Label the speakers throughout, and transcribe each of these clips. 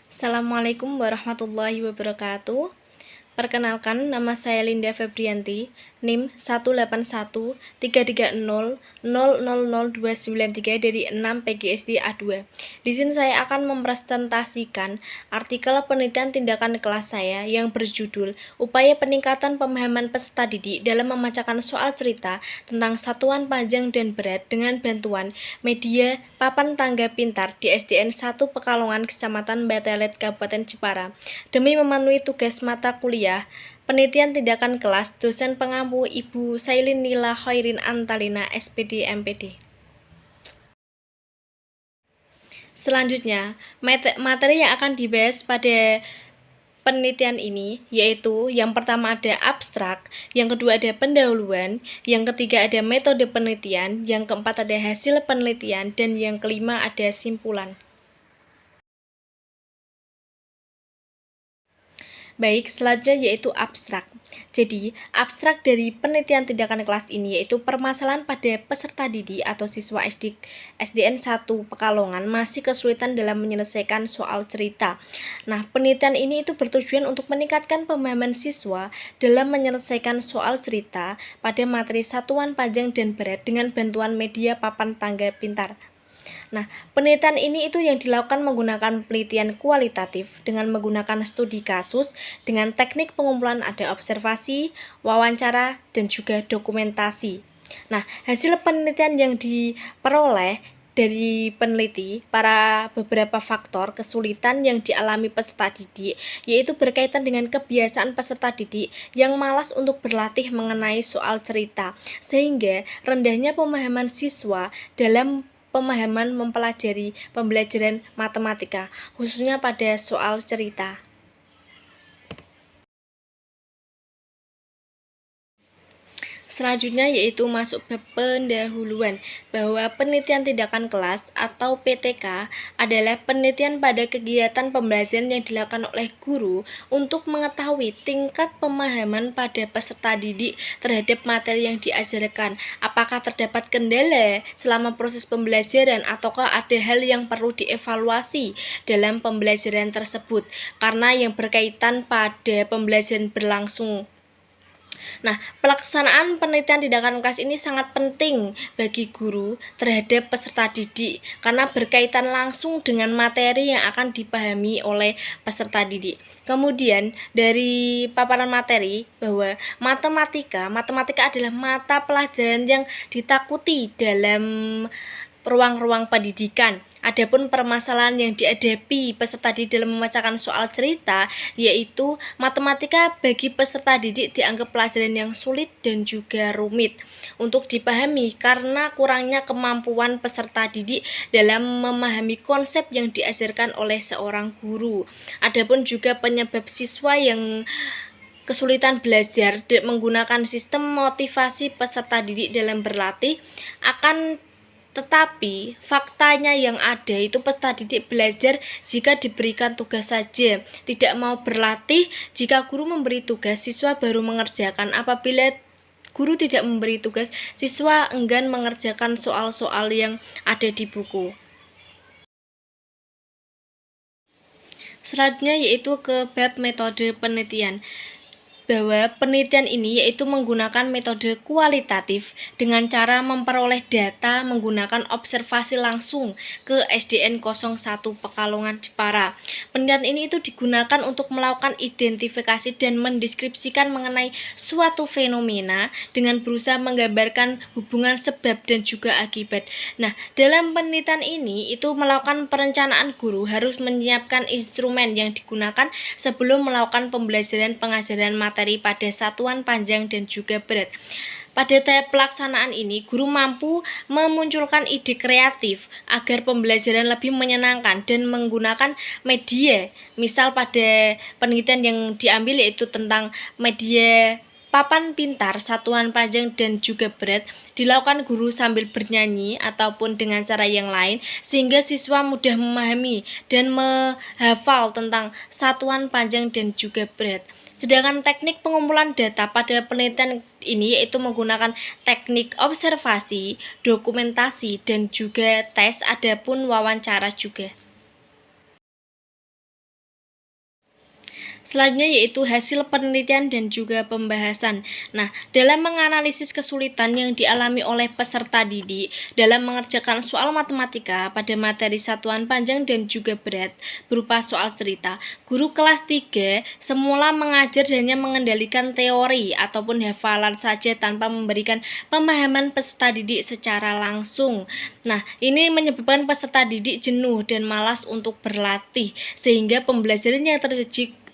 Speaker 1: Assalamualaikum warahmatullahi wabarakatuh. Perkenalkan, nama saya Linda Febrianti, NIM 1813330000293 dari 6 PGSD A2. Di sini saya akan mempresentasikan artikel penelitian tindakan kelas saya yang berjudul Upaya Peningkatan Pemahaman Peserta Didik dalam Memecahkan Soal Cerita tentang Satuan Panjang dan Berat dengan bantuan media papan tangga pintar di SDN 1 Pekalongan, Kecamatan Batelet, Kabupaten Jepara, demi memenuhi tugas mata kuliah Penelitian Tindakan Kelas dosen pengampu Ibu Sailin Nila Khairin Antalina, SPD MPD. Selanjutnya, materi yang akan dibahas pada penelitian ini yaitu yang pertama ada abstrak, yang kedua ada pendahuluan, yang ketiga ada metode penelitian, yang keempat ada hasil penelitian, dan yang kelima ada simpulan. Baik, selanjutnya yaitu abstrak. Jadi, abstrak dari penelitian tindakan kelas ini yaitu permasalahan pada peserta didik atau siswa SDN 1 Pekalongan masih kesulitan dalam menyelesaikan soal cerita. Nah, penelitian ini itu bertujuan untuk meningkatkan pemahaman siswa dalam menyelesaikan soal cerita pada materi satuan panjang dan berat dengan bantuan media papan tangga pintar. Nah, penelitian ini itu yang dilakukan menggunakan penelitian kualitatif dengan menggunakan studi kasus dengan teknik pengumpulan ada observasi, wawancara, dan juga dokumentasi. Nah, hasil penelitian yang diperoleh dari peneliti para beberapa faktor kesulitan yang dialami peserta didik yaitu berkaitan dengan kebiasaan peserta didik yang malas untuk berlatih mengenai soal cerita sehingga rendahnya pemahaman siswa dalam pemahaman mempelajari pembelajaran matematika, khususnya pada soal cerita. Selanjutnya yaitu masuk bab pendahuluan, bahwa penelitian tindakan kelas atau PTK adalah penelitian pada kegiatan pembelajaran yang dilakukan oleh guru untuk mengetahui tingkat pemahaman pada peserta didik terhadap materi yang diajarkan, apakah terdapat kendala selama proses pembelajaran ataukah ada hal yang perlu dievaluasi dalam pembelajaran tersebut, karena yang berkaitan pada pembelajaran berlangsung. Nah, pelaksanaan penelitian tindakan kelas ini sangat penting bagi guru terhadap peserta didik karena berkaitan langsung dengan materi yang akan dipahami oleh peserta didik. Kemudian dari paparan materi bahwa matematika adalah mata pelajaran yang ditakuti dalam ruang-ruang pendidikan. Adapun permasalahan yang dihadapi peserta didik dalam memecahkan soal cerita yaitu matematika bagi peserta didik dianggap pelajaran yang sulit dan juga rumit untuk dipahami karena kurangnya kemampuan peserta didik dalam memahami konsep yang diajarkan oleh seorang guru. Adapun juga penyebab siswa yang kesulitan belajar menggunakan sistem motivasi peserta didik dalam berlatih akan tetapi faktanya yang ada itu peserta didik belajar jika diberikan tugas saja, tidak mau berlatih. Jika guru memberi tugas, siswa baru mengerjakan. Apabila guru tidak memberi tugas, siswa enggan mengerjakan soal-soal yang ada di buku. Selanjutnya yaitu ke bab metode penelitian, bahwa penelitian ini yaitu menggunakan metode kualitatif dengan cara memperoleh data menggunakan observasi langsung ke SDN 01 Pekalongan Jepara. Penelitian ini itu digunakan untuk melakukan identifikasi dan mendeskripsikan mengenai suatu fenomena dengan berusaha menggambarkan hubungan sebab dan juga akibat. Nah, dalam penelitian ini itu melakukan perencanaan guru harus menyiapkan instrumen yang digunakan sebelum melakukan pembelajaran pengajaran materi pada satuan panjang dan juga berat. Pada tahap pelaksanaan ini, guru mampu memunculkan ide kreatif agar pembelajaran lebih menyenangkan dan menggunakan media. Misal pada penelitian yang diambil yaitu tentang media papan pintar, satuan panjang dan juga berat, dilakukan guru sambil bernyanyi ataupun dengan cara yang lain sehingga siswa mudah memahami dan menghafal tentang satuan panjang dan juga berat. Sedangkan teknik pengumpulan data pada penelitian ini yaitu menggunakan teknik observasi, dokumentasi, dan juga tes, adapun wawancara juga. Selanjutnya yaitu hasil penelitian dan juga pembahasan. Nah, dalam menganalisis kesulitan yang dialami oleh peserta didik dalam mengerjakan soal matematika pada materi satuan panjang dan juga berat berupa soal cerita, guru kelas 3 semula mengajar hanya mengendalikan teori ataupun hafalan saja tanpa memberikan pemahaman peserta didik secara langsung. Nah, ini menyebabkan peserta didik jenuh dan malas untuk berlatih, sehingga pembelajaran yang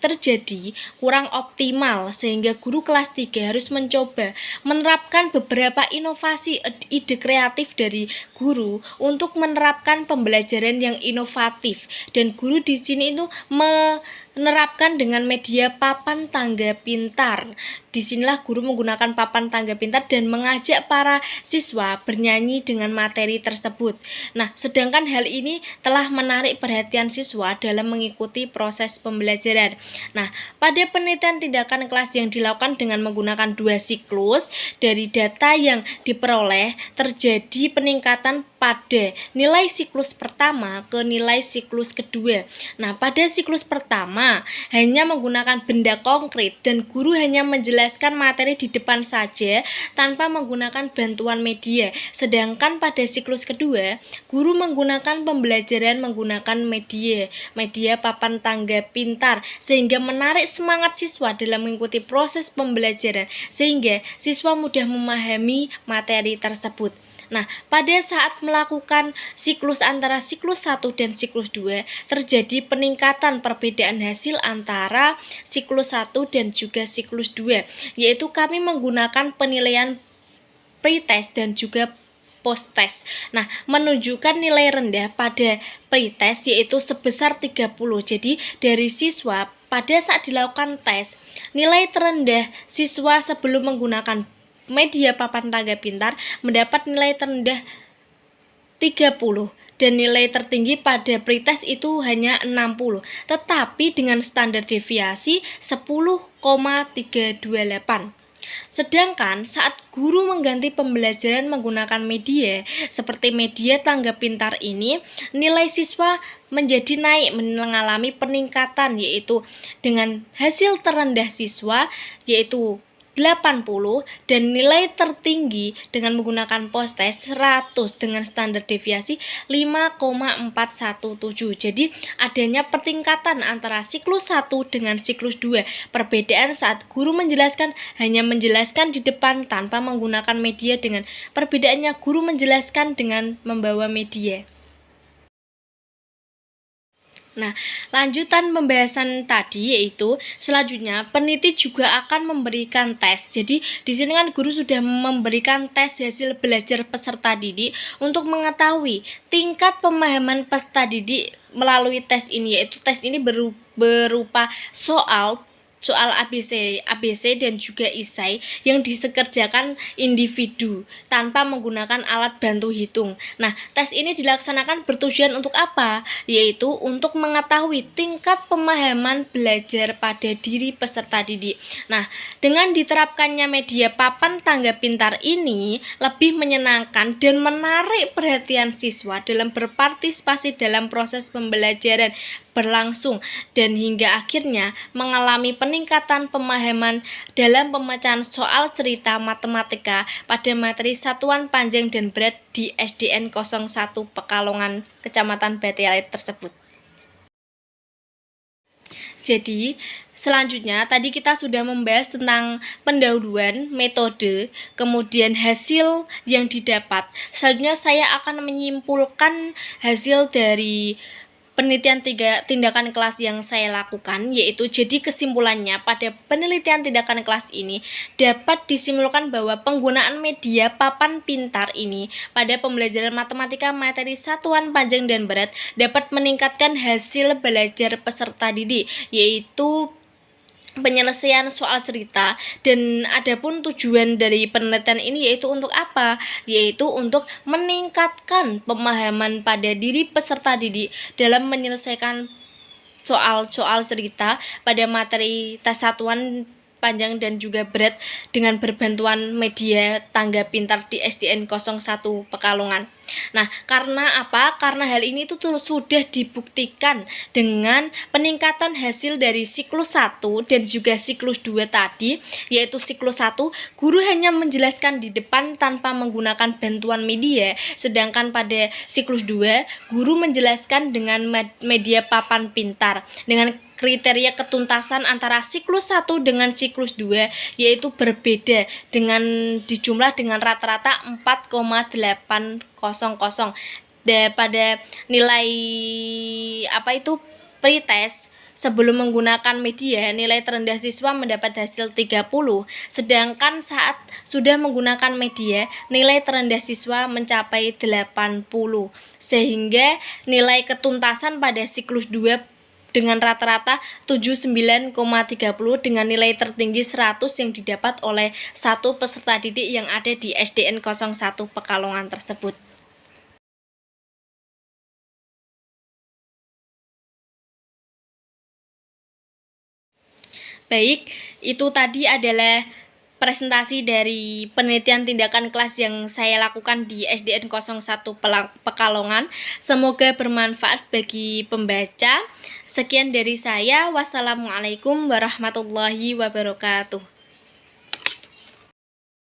Speaker 1: terjadi kurang optimal, sehingga guru kelas 3 harus mencoba menerapkan beberapa inovasi ide kreatif dari guru untuk menerapkan pembelajaran yang inovatif, dan guru di sini itu menerapkan dengan media papan tangga pintar. Disinilah guru menggunakan papan tangga pintar dan mengajak para siswa bernyanyi dengan materi tersebut. Nah, sedangkan hal ini telah menarik perhatian siswa dalam mengikuti proses pembelajaran. Nah, pada penelitian tindakan kelas yang dilakukan dengan menggunakan 2 siklus, dari data yang diperoleh terjadi peningkatan pada nilai siklus pertama ke nilai siklus kedua. Nah, pada siklus pertama hanya menggunakan benda konkret dan guru hanya menjelaskan materi di depan saja tanpa menggunakan bantuan media. Sedangkan pada siklus kedua, guru menggunakan pembelajaran menggunakan media papan tangga pintar, sehingga menarik semangat siswa dalam mengikuti proses pembelajaran, sehingga siswa mudah memahami materi tersebut. Nah, pada saat melakukan siklus antara siklus 1 dan siklus 2, terjadi peningkatan perbedaan hasil antara siklus 1 dan juga siklus 2, yaitu kami menggunakan penilaian pretest dan juga post-test. Nah, menunjukkan nilai rendah pada pretest yaitu sebesar 30. Jadi, dari siswa pada saat dilakukan tes, nilai terendah siswa sebelum menggunakan media papan tangga pintar mendapat nilai terendah 30 dan nilai tertinggi pada pretest itu hanya 60, tetapi dengan standar deviasi 10,328. Sedangkan saat guru mengganti pembelajaran menggunakan media seperti media tangga pintar ini, nilai siswa menjadi naik, mengalami peningkatan, yaitu dengan hasil terendah siswa yaitu 80 dan nilai tertinggi dengan menggunakan post-test 100 dengan standar deviasi 5,417. Jadi adanya pertingkatan antara siklus 1 dengan siklus 2. Perbedaan saat guru menjelaskan hanya menjelaskan di depan tanpa menggunakan media, dengan perbedaannya guru menjelaskan dengan membawa media. Nah, lanjutan pembahasan tadi yaitu selanjutnya peneliti juga akan memberikan tes. Jadi di sini kan guru sudah memberikan tes hasil belajar peserta didik untuk mengetahui tingkat pemahaman peserta didik melalui tes ini, yaitu tes ini berupa soal ABC dan juga isai yang dikerjakan individu tanpa menggunakan alat bantu hitung. Nah, tes ini dilaksanakan bertujuan untuk apa? Yaitu untuk mengetahui tingkat pemahaman belajar pada diri peserta didik. Nah, dengan diterapkannya media papan tangga pintar ini lebih menyenangkan dan menarik perhatian siswa dalam berpartisipasi dalam proses pembelajaran berlangsung, dan hingga akhirnya mengalami peningkatan pemahaman dalam pemecahan soal cerita matematika pada materi satuan panjang dan berat di SDN 01 Pekalongan, Kecamatan Batialit tersebut. Jadi, selanjutnya tadi kita sudah membahas tentang pendahuluan, metode, kemudian hasil yang didapat. Selanjutnya saya akan menyimpulkan hasil dari penelitian tindakan kelas yang saya lakukan, yaitu jadi kesimpulannya pada penelitian tindakan kelas ini dapat disimpulkan bahwa penggunaan media papan pintar ini pada pembelajaran matematika materi satuan panjang dan berat dapat meningkatkan hasil belajar peserta didik, yaitu penyelesaian soal cerita. Dan adapun tujuan dari penelitian ini yaitu untuk apa? Yaitu untuk meningkatkan pemahaman pada diri peserta didik dalam menyelesaikan soal cerita pada materi tes satuan panjang dan juga berat dengan berbantuan media tangga pintar di SDN 01 Pekalongan. Nah, karena apa? Karena hal ini tuh sudah dibuktikan dengan peningkatan hasil dari siklus 1 dan juga siklus 2 tadi, yaitu siklus 1 guru hanya menjelaskan di depan tanpa menggunakan bantuan media, sedangkan pada siklus 2 guru menjelaskan dengan media papan pintar dengan kriteria ketuntasan antara siklus 1 dengan siklus 2 yaitu berbeda dengan dijumlah dengan rata-rata 4,800 pada nilai pretest. Sebelum menggunakan media, nilai terendah siswa mendapat hasil 30, sedangkan saat sudah menggunakan media, nilai terendah siswa mencapai 80. Sehingga nilai ketuntasan pada siklus 2 dengan rata-rata 79,30 dengan nilai tertinggi 100 yang didapat oleh satu peserta didik yang ada di SDN 01 Pekalongan tersebut. Baik, itu tadi adalah presentasi dari penelitian tindakan kelas yang saya lakukan di SDN 01 Pekalongan. Semoga bermanfaat bagi pembaca. Sekian dari saya. Wassalamualaikum warahmatullahi wabarakatuh.